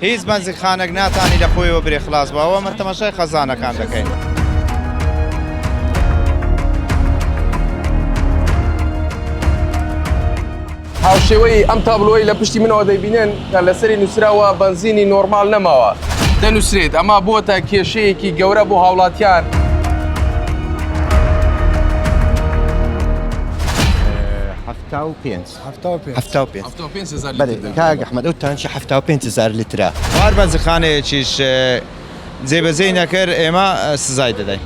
هیچ بەنزیخانەک ناتانی لە خۆیەوە برێ خلاص بەوە ئەمە تەماشای خەزانەکان دەکەین. هاوشێوەی ئەم تابلۆی لە پشتی منەوە دەیبینێن کە لەسەری نووسراوە بنزینی نۆرمال نەماوە دەنووسرێت ئەمە بۆتە کێشەیەکی گەورە بۆ هاوڵاتیان. کاک ئەحمەد ئەوتانشی 5,000 لیترە. هەر بەنزیخانەیەکیش جێبەجێی نەکرد ئێمە سزای دەدەین.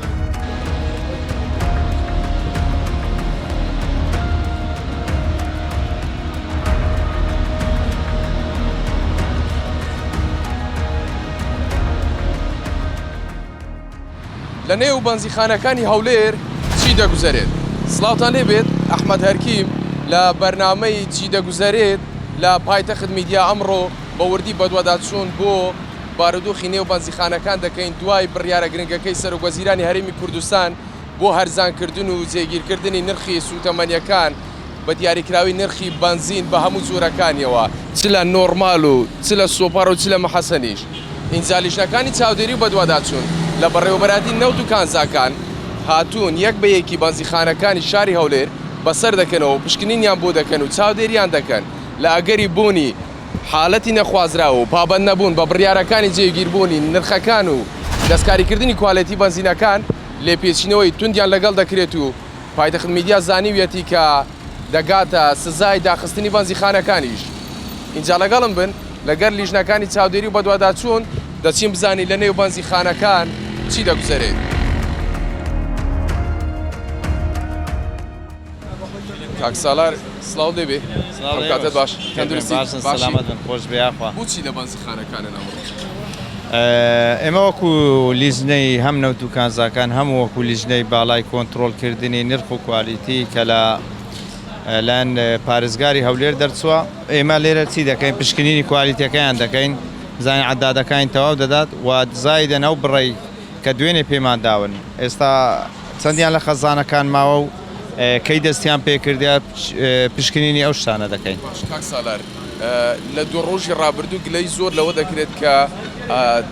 لە نێو بەنزیخانەکانی هەولێر چی دەگوزارێت؟ سڵاوتان لێبێت ئەحمەد هەرکیم لە بەرنامەی چی دەگوزارێت لە پایتەخت میدیا ئەمڕۆ بە وردی بەدواداچوون بۆ بارودۆخی نێو بەنزیخانەکان دەکەین دوای بڕیارە گرنگەکەی سەرۆکوەزیرانی هەرێمی کوردستان بۆ هەرزانکردن و جێگیرکردنی نرخی سوتەمەنیەکان بە دیاریکراوی نرخی بنزین بە هەموو جۆرەکانیەوە چ لە نۆرمال و چ لە سۆپار و چ لە مەحەسەنیش. ئینجا لیژنەکانی چاودێری و بەدواداچوون لە بەڕێوەبەراتی نەوت و کانزاکان هاتوون یەک بە یەکی بەنزیخانەکانی شاری هەولێر بەسەر دەکەنەوە پشکنینیان بۆ دەکەن و چاودێریان دەکەن لە ئەگەری بوونی حاڵەتی نەخوازراوە و پابەند نەبوون بە بڕیارەکانی جێگیربوونی نرخەکان و دەستکاریکردنی کوالەتی بەنزینەکان لێپێچینەوەی توندیان لەگەڵ دەکرێت و پایتەخت میدیا زانیویەتی کە دەگاتە سزای داخستنی بەنزیخانەکانیش. اینجا لەگەڵم بن لەگەر لیژنەکانی چاودێری و بەدواداچوون دەچین بزانی لە نێو بەنزیخانەکان چی دەگوزارێت. کاک سالار سڵاو دەبێ کاتت باش خۆش بێخوا بۆچی لە بەنزیخانەکانە ناوە ئێمە وەکو لیژنەی هەم نەوت و کانزاکان هەموو وەکو لیژنەی باڵای کۆنتترۆلکردنی نرخ و کوالیتی کە لە لەن پارێزگاری هەولێر دەرچووە ئێمە لێرە چی دەکەین پشکنینی کوالیتیەکەیان دەکەین زانانی عەدادەکانی تەواو دەدات و زایدەن ئەو بڕێی کە دوێنێ پێمان داون ئێستا چەندیان لە خەزانەکان ماوە و کەی دەستیان پێکردیا پشکنینی ئەو شتانە دەکەین. کاک سالار لە دوو ڕۆژی ڕابردوو گلەی زۆر لەوە دەکرێت کە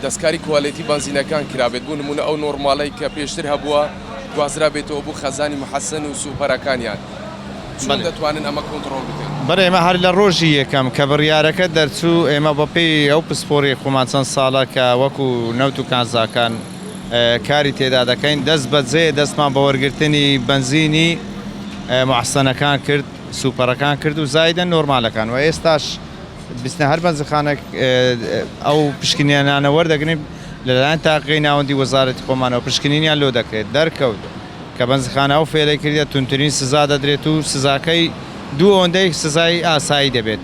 دەستکاری کوالەتی بنزینەکان کرابێت بوو نمونە ئەو نۆرماڵی کە پێشتر هەبووە گوازرا بێتەوە بۆ خەزانی محەسەن و سوپەرەکانیان چۆن دەتوانن ئەمە کۆنتترۆل بکەن؟ بەڵێ ئێمە هەر لە ڕۆژی یەکەم کە بڕیارەکە دەرچوو ئێمە بەپێی ئەو پسپۆری خۆمان چەند ساڵە کە وەکو نەوت و کانزاکان کاری تێدا دەکەین دەست بەجێ دەستمان بە وەرگرتنی بنزینی محەسەنەکان کرد سوپەرەکان کرد و زایدە نۆرمالەکان و ئێستاش بیستنە هەر بەنزیخانێک ئەو پشکنیانانە وەردەگرین لەلایەن تاقیی ناوەندی وەزارەتی خۆمانەوە پشکنینیان لۆ دەکرێت دەرکەوت کە بەنزیخانە ئەو فێلەی کردە تونترین سزا دەدرێت و سزاکەی دوو ئەوەندەی سزای ئاسایی دەبێت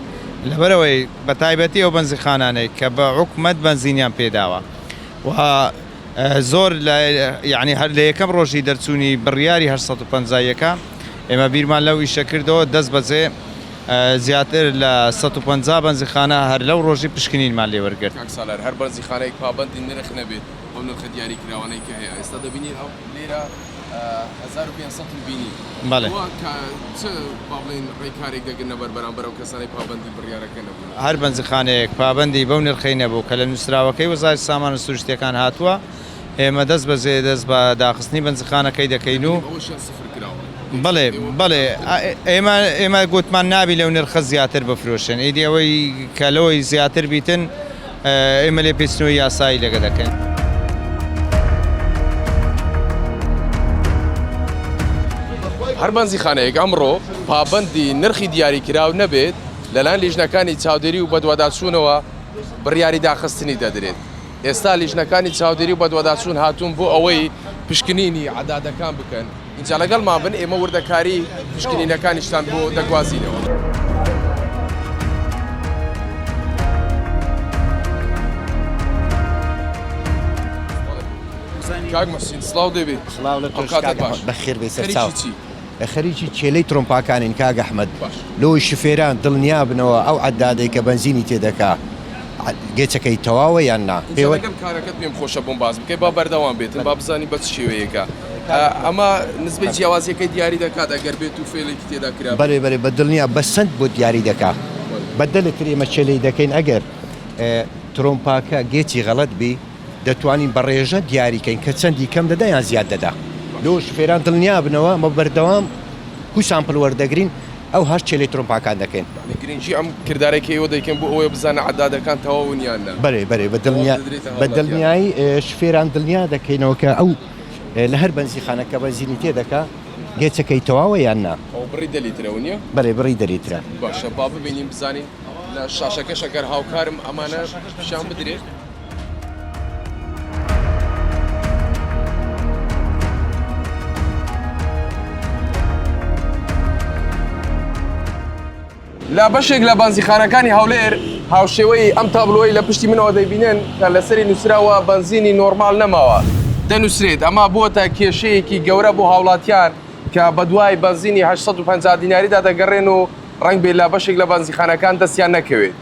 لەبەرەوەی بە تایبەتی ئەو بەنزیخانانەی کە بە حکومەت بنزینیان پێداوە و زۆر یعنی هەر لە یەکەم ڕۆژی دەرچوونی بڕیاری 850یەکە ئێمە بیرمان لەو ئیشە کردەوە دەست بەجێ زیاتر لە 150 بەنزیخانە هەر لەو ڕۆژی پشکنینمان لێ وەرگرت. کاک سالار هەر بەنزیخانەیەک پابەندی نرخ نەبێت ئەو نرخە دیاریکراوانەی کە هەیە ئێستا دەبینی ئەو لێرە 1500 بینی بەڵێ چ باڵێن ڕێکارێک دەگەنە بەرامبەر ئەو کەسانەی پابەندی بڕیارەکە نەبوون. هەر بەنزیخانەیەک پابەندی بەو نرخەی نەبوو کە لە نووسراوەکەی وەزارەتی سامانە سروشتیەکان هاتووە ئێمە دەست بەجێ دەست بە داخستنی بەنزیخانەکەی دەکەین و بەڵێ ئێمە گوتمان نابی لەو نرخە زیاتر بفرۆشن ئیدی ئەوەی کە لەوەی زیاتر بیتن ئێمە لێ پێچنەوەی یاسایی لەگە دەکەین. هەر بەنزیخانەیەک ئەمڕۆ پابەندی نرخی دیاریکراو نەبێت لەلایەن لیژنەکانی چاودێری و بەدواداچوونەوە بڕیاری داخستنی دەدرێت. ئێستا لیژنەکانی چاودێری و بەدواداچوون هاتوون بۆ ئەوەی پشکنینی عەدادەکان بکەن. اینجا لەگەڵمان بن ئێمە وردەکاری پشکنینەکانیشتان بۆ دەگوازینەوە. کاک مەسین سڵاو دەبێت بەخێر بێ سەرچاو خەریکی چێلەی ترۆمپاکانین کاک ئەحمەد لەوەی شفێران دڵنیا بنەوە ئەو عەدادەی کە بنزینی تێدەکا گێچەکەی تەواوە یان نا پێوەگەم کارەکەت پێم خۆشە بۆم باز بکەی با بەردەوام بێتن با بزانی بە چ شێوەیەکە ئەمە نسبەی جیاوازیەکەی دیاری دەکات ئەگەر بێت و فێڵێکی تێدا کرا بەڵێ بە دڵنیا بە سند بۆ دیاری دەکا بەدەلێتر ئێمە چێلەی دەکەین ئەگەر ترۆمپاکە گێتی غەڵەت بی دەتوانین بە ڕێژە دیاریکەین کە چەندی کەم دەدا یان زیاد دەدا لۆ شفێران دڵنیا بنەوە مە بەردەوام هو سامپل وەردەگرین ئەو هەر چێلەی ترۆمپاکان دەکەین گرنگجی ئەم کردارێکی ئێوە دەیکەن بۆ ئەوەی بزانە عەدادەکان تەواون یاننا بەرێ بە دڵنیایی شفێران دڵنیا دەکەینەوە کە ئەو لە هەر بەنزیخانەکە بەنزینی تێدەکا گێچەکەی تەواوە یان نا ئەو بڕی دەلیترەوە نییە؟ بەرێ بڕی دەریترە باشە با ببینیم بزانین لە شاشەکە شەکەر هاوکارم ئەمانە پیشان بدرێت لە بەشێک لە بەنزیخانەکانی هەولێر هاوشێوەی ئەم تابلۆی لە پشتی منەوە دەیبینێن کە لەسەری نووسراوە بەنزینی نۆرمال نەماوە دەنووسرێت ئەمە بووەتە کێشەیەکی گەورە بۆ هاوڵاتیان کە بە دوای بەنزینی 850 دیناریدا دەگەڕێن و ڕنگ بێت لە بەشێک لە بەنزیخانەکان دەستیان نەکەوێت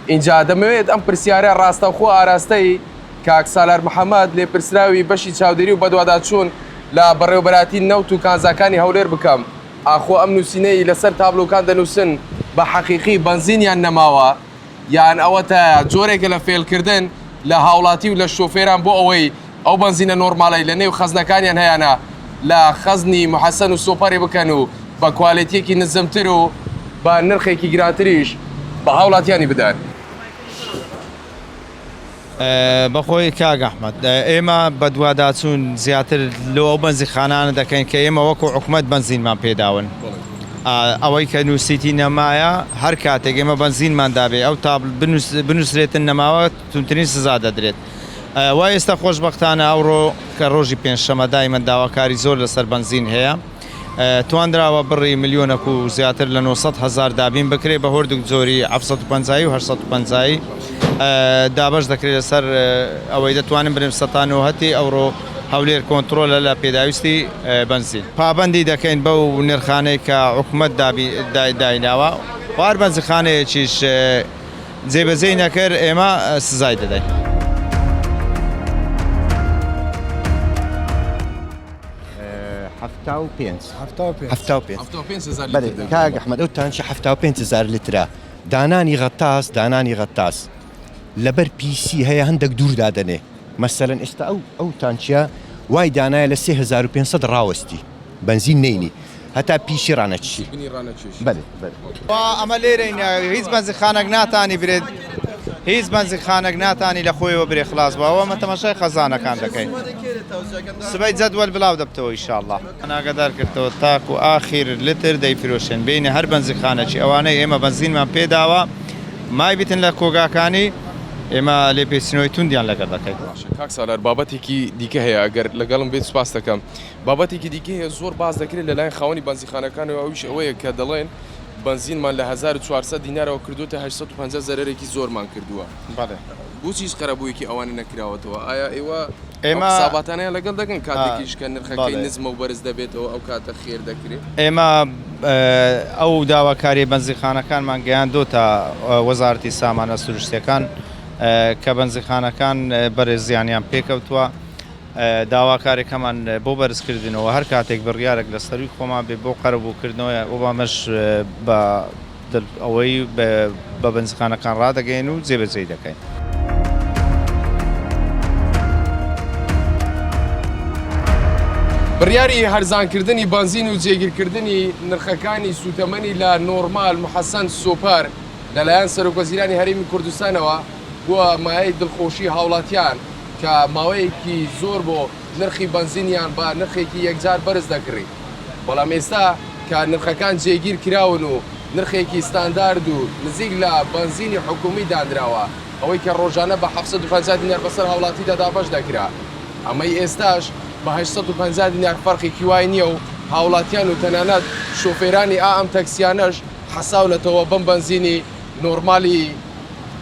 اینجا دەمەوێت ئەم پرسیارە ڕاستەوخۆ ئاراستەی کاک سالار محەممەد لێپرسراوی بەشی چاودێری و بەدواداچوون لە بەڕێوەبەراتی نەوت و کانزاکانی هەولێر بکەم ئاخۆ ئەم نووسینەی لەسەر تابلۆکان دەنووسن بە حەقیقی بەنزینیان نەماوە یان ئەوەتە جۆرێکە لە فێلکردن لە هاوڵاتی و لە شۆفێران بۆ ئەوەی ئەو بەنزینە نۆرمالای لە نێو خەزنەکانیان هەیەە لە خەزنی محەسەن و سۆپەڕێ بکەن و بە کوالێتیەکی نزمتر و بە نرخێکی گرانتریش بە هاوڵاتیانی بدەن. بەخۆی کاگ ئەحمەد ئێمە بە دوواداچوون زیاتر لە ئەو بەنزیخانانە دەکەین کە ئێمە وەکو حکومەت بەنزینمان پێداون ئەوەی کە نووسیتی نەمایە هەر کاتێک ئێمە بەنزینمان دابێ ئەو تابل بنووسرێتن نەماوە تونترین سزا دەدرێت وای ئێستا خۆشبەختانە ئەوڕۆ کە ڕۆژی پێنجشەمە دایمەن داواکاری زۆر لەسەر بەنزین هەیە توانراوە بڕی ملیۆنەک و زیاتر لە 900,000 دابین بکرێ بە هۆردوک زۆری 750 و 850 دابش دەکرێت لەسەر ئەوەی دەتوانین برم سەتانەوەهەتی ئەوڕۆ هەولێر کۆنتترۆلە لە پێداویستی بەنزین پابندی دەکەین بەو نرخانەی کە حکومت دایناوە خوار بەنزخانەیەکیش جێبەجێ نەکرد ئێمە سزای دەدەین. کاگ ئەحمەد ئەوتانشە 75,000 لیترە دانانی غەتاس لەبەر پیسی هەیە هەندێک دوور دادەنێ مەسەلەن ئێستا ئەو تانچە وای دانایە لە 3500 ڕاوەستی بەنزین نینی هەتا پیشی ڕانەچی ئەمە لێرەین هیچ بەنزیخانێک ناتانی برێت هیچ بەنزیخانێک ناتانی لە خۆیەوە برێ خلاص بەوە مە تەماشای خەزانەکان دەکەین سبەی جەدوەل بڵاو دەبتەوە ئینشاءالله ئەناگەدار کردەوە تاکو ئاخیر لتر دەیفرۆشێن بینە هەر بەنزیخانەکی ئەوانەی ئێمە بەنزینمان پێداوە مای بیتن لە کۆگاکانی ئێمە لێپێچینەوەی توندیان لەگەڵ دەکەین. کاک سالار بابەتێکی دیکە هەیە ئەگەر لەگەڵم بێت سوپاس دەکەم بابەتێکی دیکە هەیە زۆر باز دەکرێت لەلایەن خاوەنی بەنزیخانەکانەوە ئەویش ئەوەیە کە دەڵێن بەنزینمان لە 1400 دینارەوە کردوتە 850 زەرێکی زۆرمان کردووە بۆچیش قەرەبوویەکی ئەوانە نەکراوەتەوە ئایا ئێوە ساباتانەیە لەگەڵ دەکەن کاتێکیش کە نرخەکەی نزمە و بەرز دەبێتەوە ئەو کاتە خێر دەکرێت ئێمە ئەو داواکاری بەنزیخانەکانمان گەیاندۆ تا وەزارەتی سامانە سروشتیەکان کە بەنزیخانەکان بەرز زیانیان پێکەوتووە داواکارێکەمان بۆ بەرزکردنەوە هەر کاتێک بڕیارێک لە سەروی خۆمان بێ بۆ قەرەبووکردنەوە ئۆبامەش بە ئەوەی بە بەنزیخانەکان ڕادەگەین و جێبەجێ دەکەین. بڕیاری هەرزانکردنی بەنزین و جێگیرکردنی نرخەکانی سوتەمەنی لە نۆرمال محەسەن سۆپەر لەلایەن سەرۆکوەزیرانی هەرێمی کوردستانەوە بووە مایەی دڵخۆشی هاوڵاتیان کە ماوەیەکی زۆر بۆ نرخی بەنزینیان بە نرخێکی یەکجار بەرز دەکڕی بەڵام ئێستا کە نرخەکان جێگیر کراون و نرخێکی ستاندارد و نزیک لە بەنزینی حکومی دانراوە ئەوەی کە ڕۆژانە بە 750 دینار بەسەر هاوڵاتیدا دابەش دەکرا ئەمەی ئێستاش بە 850 دینار فەرقێکی وای نییە و هاوڵاتیان و تەنانەت شۆفێرانی ئەم تەکسیانەش حەساونەتەوە بەم بەنزینی نۆرمالی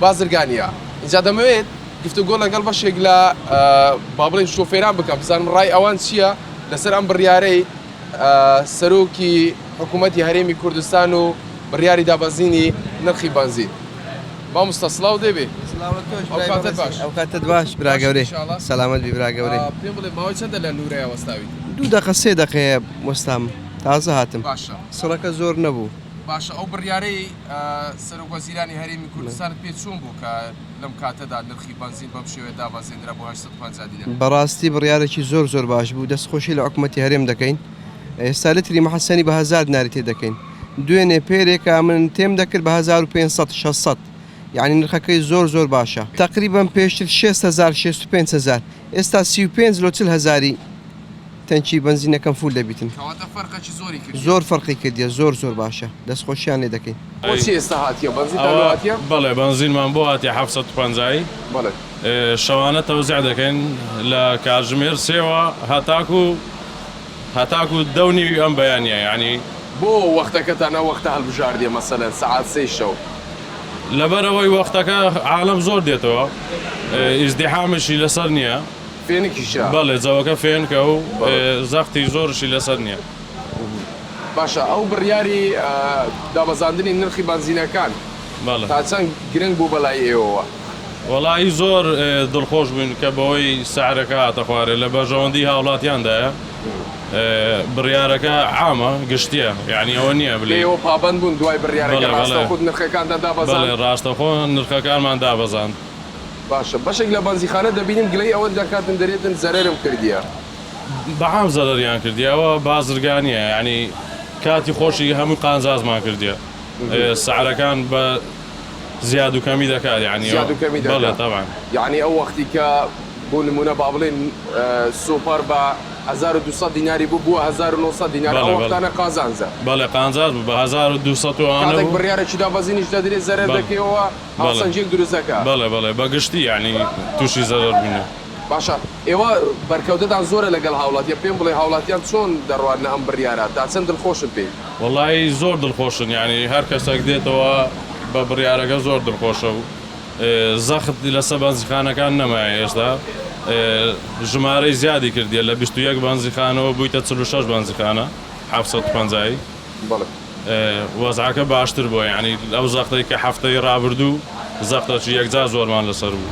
بازرگانیە. اینجا دەمەوێت گفتوگۆ لەگەڵ بەشێک لە با بڵێن شۆفێران بکەم بزانم ڕای ئەوان چییە لەسەر ئەم بڕیارەی سەرۆکی حکوومەتی هەرێمی کوردستان و بڕیاری دابەزینی نرخی بەنزین. مامۆستا سڵاو دەبێ ئەو کاتت باش براگەورەی سەلامەت بی براگەورەی پێم بڵێ ماوەی چەندە لە نورەیە وەستاوی 2 دقە 3 دقەیە وەستام تازە هاتم باشە سڕەکە زۆر نەبوو باشە ئەو بڕیارەی سەرۆکوەزیرانی هەرێمی کوردستان پێ چوون بوو کە لەم کاتەدا نرخی بنزین بەم شێوەیە دابەزێنرا بۆ 850 دینار. بەڕاستی بڕیارێکی زۆر باش بوو دەستخۆشی لە حکوومەتی هەرێم دەکەین ئێستا لتری مەحەسەنی بە 1000 دیناری تێ دەکەین دوێنێ پێرێکە من تێم دەکرد بە 1500 600 یعنی نرخەکەی زۆر باشە تقریبا پێشتر 6000 65,000 ئێستا 35 لۆ 40,000 تەنکی بنزینەکەم فول دەبیتن کەواتە فەرقێکی زۆری کرد. زۆر فەرقی کردیە زۆر باشە دەستخۆشیان لێ دەکەین. بۆچی ئێستا هاتیە بنزینتان هاتیە؟ بەڵێ بنزینمان بۆ هاتیە 750 بەڵێ شەوانە تەوزیع دەکەین لە کاتژمێر سێوە هەتاکو دەونی ئەم بەیانیە یعنی بۆ وەختەکەتانە وەختە هەڵبژاردیە مەسەلەن سەعات 3 شەو لەبەرەوەی وەختەکە عالەم زۆر دێتەوە ئیزدیحامشی لەسەر نییە فێنێکیشە بەڵێ جەوەکە فێنکە و زەختی زۆرشی لەسەر نییە. باشە ئەو بڕیاری دابەزاندنی نرخی بنزینەکان بەڵێ تا چەند گرنگ بوو بەلای ئێوەوە؟ وەڵی زۆر دڵخۆش بووین کە بەوەی سعرەکە هاتە خوارێ لە بەژەوەندی هاوڵاتیاندایە بڕیارەکە عامە گشتیە یعنی ئەوە نییە لێەوە پابند بوون دوای بڕیارەکە ڕاستەخود نرخەکاندا دابەزان. بەڵێ ڕاستەخۆ نرخەکانمان دابەزاند. باشە بەشێک لە بنزیخانە دەبینیم گلەی ئەوە دەکاتن دەرێتن زەرێرم کردیە بەعام زەرەریان کردیەوە بازرگانیە ینی کاتی خۆشی هەموو قانزازمان کردیە سعرەکان بە زیاد و کەمی دەکات ینی بەڵێ طبعا یعنی ئەو وەختی کە بۆ نمونە با بڵێن سوپەر بە 1200 دیناری بوو بووە 1900 دینار ئەو وەختانە قازانزە. بەڵێ قانزاز بە 1200 کاتێک بڕیارێکی دابەزینیش دەدرێت زەرەر دەکەیەوە هاوسەنجێک دروست دەکات. بەڵێ بەگشتی ینی تووشی زەرەر بوونە. باشە ئێوە بەرکەوتەتان زۆرە لەگەڵ هاوڵاتیە پێم بڵێ هاوڵاتیان چۆن دەڕوانە ئەم بڕیارە تا چەند دڵخۆشن پێی؟ وەڵی زۆر دڵخۆشن ینی هەر کەسێک دێتەوە بە بڕیارەکە زۆر دڵخۆشە و زەخت لەسەر بنزیخانەکان نەمایە ئێستا ژمارەی زیادی کردیە لە 21 بنزیخانەوە بوویتە 46 بنزیخانە 750 وەزعەکە باشتر بووە ینی ئەو زەختەی کە هەفتەی ڕابردوو زەختەی یەکجار زۆرمان لەسەر بوو.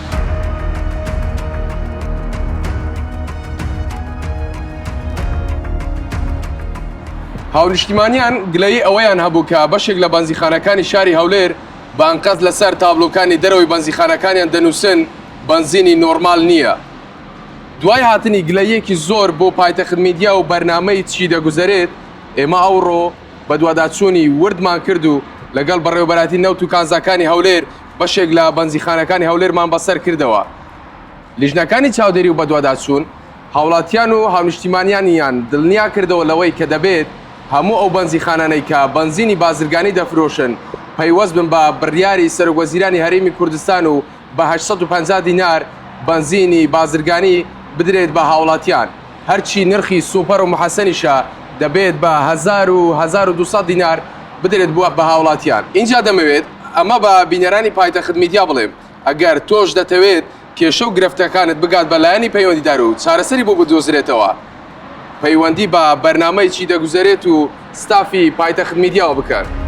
هاونیشتیمانیان گلەیی ئەوەیان هەبوو کە بەشێک لە بنزیخانەکانی شاری هەولێر بانقەت لەسەر تابلۆکانی دەرەوەی بنزیخانەکانیان دەنووسن بنزینی نۆرمال نییە. دوای هاتنی گلەیەکی زۆر بۆ پایتەخت میدیا و بەرنامەی چی دەگوزارێت ئێمە ئەوڕۆ بە دوواداچوونی وردمان کرد و لەگەڵ بەڕێوەبەراتی نەوت و کانزاکانی هەولێر بەشێک لە بنزیخانەکانی هەولێرمان بەسەر کردەوە. لیژنەکانی چاودێری و بە دوواداچوون هاوڵاتیان و هاونیشتیمانیانیان دڵنیا کردەوە لەوەی کە دەبێت هەموو ئەو بنزیخانانەی کە بنزینی بازرگانی دەفرۆشن پەیوەست بن بە بڕیاری سەرۆکوەزیرانی هەرێمی کوردستان و بە 850 دینار بنزینی بازرگانی بدرێت بە هاوڵاتیان. هەرچی نرخی سوپەر و محەسەنیشە دەبێت بە 1000 و 1200 دینار بدرێت بووە بە هاوڵاتیان. اینجا دەمەوێت ئەمە بە بینەرانی پایتەخت میدیا بڵێم ئەگەر تۆش دەتەوێت کێشە و گرفتەکانت بگات بەلایەنی پەیوەندیدار و چارەسەری بۆ بدۆزرێتەوە پەیوەندی بە بەرنامەی چی دەگوزارێت و ستافی پایتەخت میدیاوە بکەن.